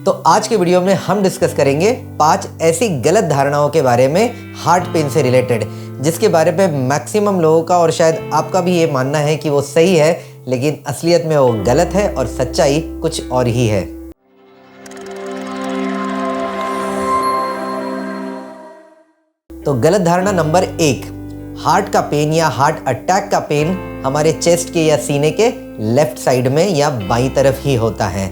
तो आज के वीडियो में हम डिस्कस करेंगे 5 ऐसी गलत धारणाओं के बारे में हार्ट पेन से रिलेटेड, जिसके बारे में मैक्सिमम लोगों का और शायद आपका भी ये मानना है कि वो सही है, लेकिन असलियत में वो गलत है और सच्चाई कुछ और ही है। तो गलत धारणा नंबर 1, हार्ट का पेन या हार्ट अटैक का पेन हमारे चेस्ट के या सीने के लेफ्ट साइड में या बाईं तरफ ही होता है।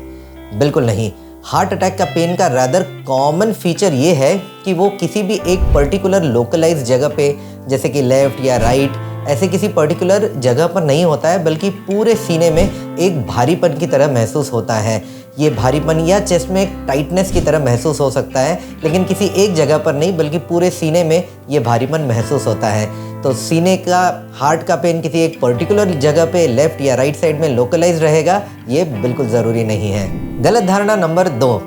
बिल्कुल नहीं। हार्ट अटैक का पेन का रादर कॉमन फीचर ये है कि वो किसी भी एक पर्टिकुलर लोकलाइज जगह पे, जैसे कि लेफ्ट या राइट, ऐसे किसी पर्टिकुलर जगह पर नहीं होता है, बल्कि पूरे सीने में एक भारीपन की तरह महसूस होता है। ये भारीपन या चेस्ट में एक टाइटनेस की तरह महसूस हो सकता है, लेकिन किसी एक जगह पर नहीं, बल्कि पूरे सीने में ये भारीपन महसूस होता है। तो सीने का हार्ट का पेन किसी एक पर्टिकुलर जगह पे लेफ्ट या राइट साइड में लोकलाइज रहेगा, ये बिल्कुल ज़रूरी नहीं है। गलत धारणा नंबर 2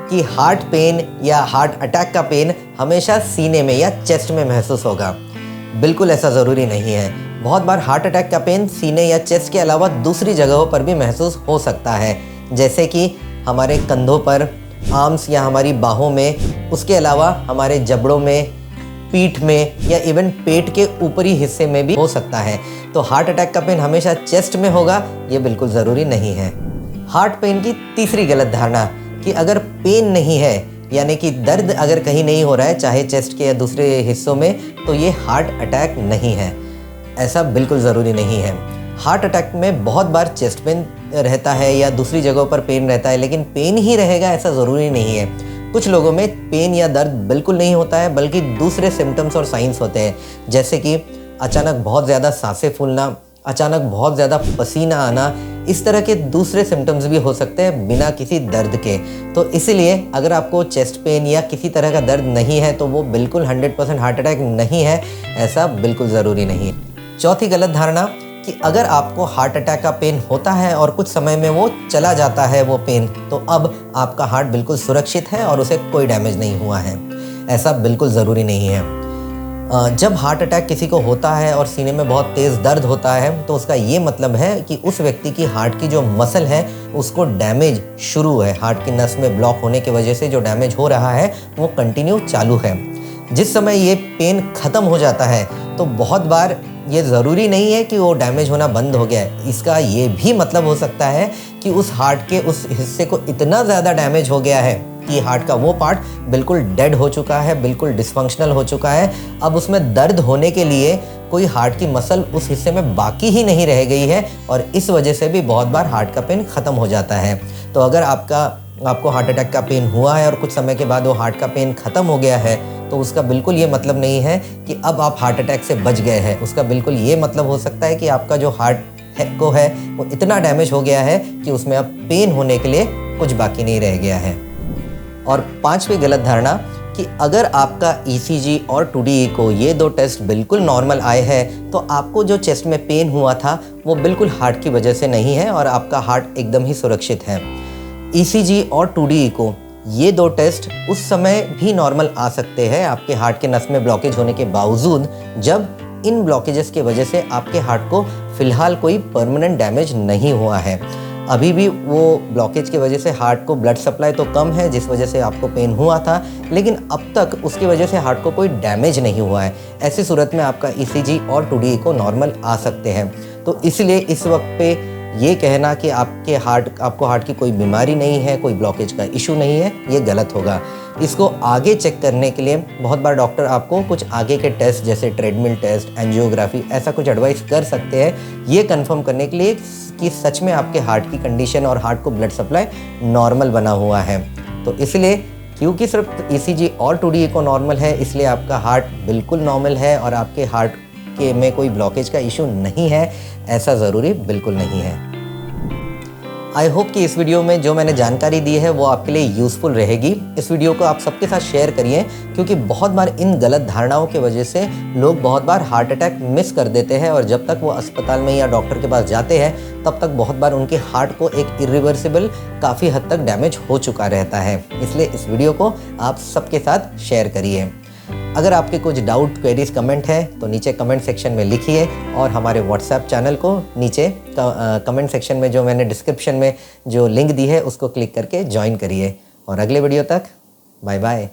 कि हार्ट पेन या हार्ट अटैक का पेन हमेशा सीने में या चेस्ट में महसूस होगा। बिल्कुल ऐसा ज़रूरी नहीं है। बहुत बार हार्ट अटैक का पेन सीने या चेस्ट के अलावा दूसरी जगहों पर भी महसूस हो सकता है, जैसे कि हमारे कंधों पर, आर्म्स या हमारी बाहों में, उसके अलावा हमारे जबड़ों में, पीठ में या इवन पेट के ऊपरी हिस्से में भी हो सकता है। तो हार्ट अटैक का पेन हमेशा चेस्ट में होगा, ये बिल्कुल ज़रूरी नहीं है। हार्ट पेन की तीसरी गलत धारणा कि अगर पेन नहीं है, यानी कि दर्द अगर कहीं नहीं हो रहा है, चाहे चेस्ट के या दूसरे हिस्सों में, तो ये हार्ट अटैक नहीं है। ऐसा बिल्कुल ज़रूरी नहीं है। हार्ट अटैक में बहुत बार चेस्ट पेन रहता है या दूसरी जगहों पर पेन रहता है, लेकिन पेन ही रहेगा ऐसा ज़रूरी नहीं है। कुछ लोगों में पेन या दर्द बिल्कुल नहीं होता है, बल्कि दूसरे सिम्टम्स और साइंस होते हैं, जैसे कि अचानक बहुत ज़्यादा सांसें फूलना, अचानक बहुत ज़्यादा पसीना आना, इस तरह के दूसरे सिम्टम्स भी हो सकते हैं बिना किसी दर्द के। तो इसलिए अगर आपको चेस्ट पेन या किसी तरह का दर्द नहीं है, तो वो बिल्कुल 100% हार्ट अटैक नहीं है, ऐसा बिल्कुल ज़रूरी नहीं है। चौथी गलत धारणा कि अगर आपको हार्ट अटैक का पेन होता है और कुछ समय में वो चला जाता है वो पेन, तो अब आपका हार्ट बिल्कुल सुरक्षित है और उसे कोई डैमेज नहीं हुआ है। ऐसा बिल्कुल ज़रूरी नहीं है। जब हार्ट अटैक किसी को होता है और सीने में बहुत तेज़ दर्द होता है, तो उसका ये मतलब है कि उस व्यक्ति की हार्ट की जो मसल है उसको डैमेज शुरू है। हार्ट की नस में ब्लॉक होने की वजह से जो डैमेज हो रहा है वो कंटिन्यू चालू है। जिस समय ये पेन ख़त्म हो जाता है, तो बहुत बार ये ज़रूरी नहीं है कि वो डैमेज होना बंद हो गया है। इसका ये भी मतलब हो सकता है कि उस हार्ट के उस हिस्से को इतना ज़्यादा डैमेज हो गया है कि हार्ट का वो पार्ट बिल्कुल डेड हो चुका है, बिल्कुल डिसफंक्शनल हो चुका है। अब उसमें दर्द होने के लिए कोई हार्ट की मसल उस हिस्से में बाकी ही नहीं रह गई है, और इस वजह से भी बहुत बार हार्ट का पेन ख़त्म हो जाता है। तो अगर आपको हार्ट अटैक का पेन हुआ है और कुछ समय के बाद वो हार्ट का पेन ख़त्म हो गया है, तो उसका बिल्कुल ये मतलब नहीं है कि अब आप हार्ट अटैक से बच गए हैं। उसका बिल्कुल ये मतलब हो सकता है कि आपका जो हार्ट को है वो इतना डैमेज हो गया है कि उसमें अब पेन होने के लिए कुछ बाकी नहीं रह गया है। और पांचवी गलत धारणा कि अगर आपका ECG और 2D इको, ये 2 टेस्ट बिल्कुल नॉर्मल आए हैं, तो आपको जो चेस्ट में पेन हुआ था वो बिल्कुल हार्ट की वजह से नहीं है और आपका हार्ट एकदम ही सुरक्षित है। ECG और 2D इको, ये 2 टेस्ट उस समय भी नॉर्मल आ सकते हैं आपके हार्ट के नस में ब्लॉकेज होने के बावजूद, जब इन ब्लॉकेजेस की वजह से आपके हार्ट को फ़िलहाल कोई परमानेंट डैमेज नहीं हुआ है। अभी भी वो ब्लॉकेज की वजह से हार्ट को ब्लड सप्लाई तो कम है, जिस वजह से आपको पेन हुआ था, लेकिन अब तक उसकी वजह से हार्ट को कोई डैमेज नहीं हुआ है। ऐसी सूरत में आपका ECG और 2D इको नॉर्मल आ सकते हैं। तो इसलिए इस वक्त पे ये कहना कि आपको हार्ट की कोई बीमारी नहीं है, कोई ब्लॉकेज का इशू नहीं है, ये गलत होगा। इसको आगे चेक करने के लिए बहुत बार डॉक्टर आपको कुछ आगे के टेस्ट, जैसे ट्रेडमिल टेस्ट, एंजियोग्राफी, ऐसा कुछ एडवाइस कर सकते हैं, ये कंफर्म करने के लिए कि सच में आपके हार्ट की कंडीशन और हार्ट को ब्लड सप्लाई नॉर्मल बना हुआ है। तो इसलिए क्योंकि सिर्फ ECG और 2D इको नॉर्मल है, इसलिए आपका हार्ट बिल्कुल नॉर्मल है और आपके हार्ट के में कोई ब्लॉकेज का इशू नहीं है, ऐसा ज़रूरी बिल्कुल नहीं है। आई होप कि इस वीडियो में जो मैंने जानकारी दी है वो आपके लिए यूज़फुल रहेगी। इस वीडियो को आप सबके साथ शेयर करिए, क्योंकि बहुत बार इन गलत धारणाओं की वजह से लोग बहुत बार हार्ट अटैक मिस कर देते हैं, और जब तक वो अस्पताल में या डॉक्टर के पास जाते हैं, तब तक बहुत बार उनके हार्ट को एक इरिवर्सिबल काफ़ी हद तक डैमेज हो चुका रहता है। इसलिए इस वीडियो को आप सबके साथ शेयर करिए। अगर आपके कुछ डाउट, क्वेरीज, कमेंट है तो नीचे कमेंट सेक्शन में लिखिए, और हमारे व्हाट्सएप चैनल को नीचे कमेंट सेक्शन में जो मैंने डिस्क्रिप्शन में जो लिंक दी है उसको क्लिक करके ज्वाइन करिए। और अगले वीडियो तक बाय बाय।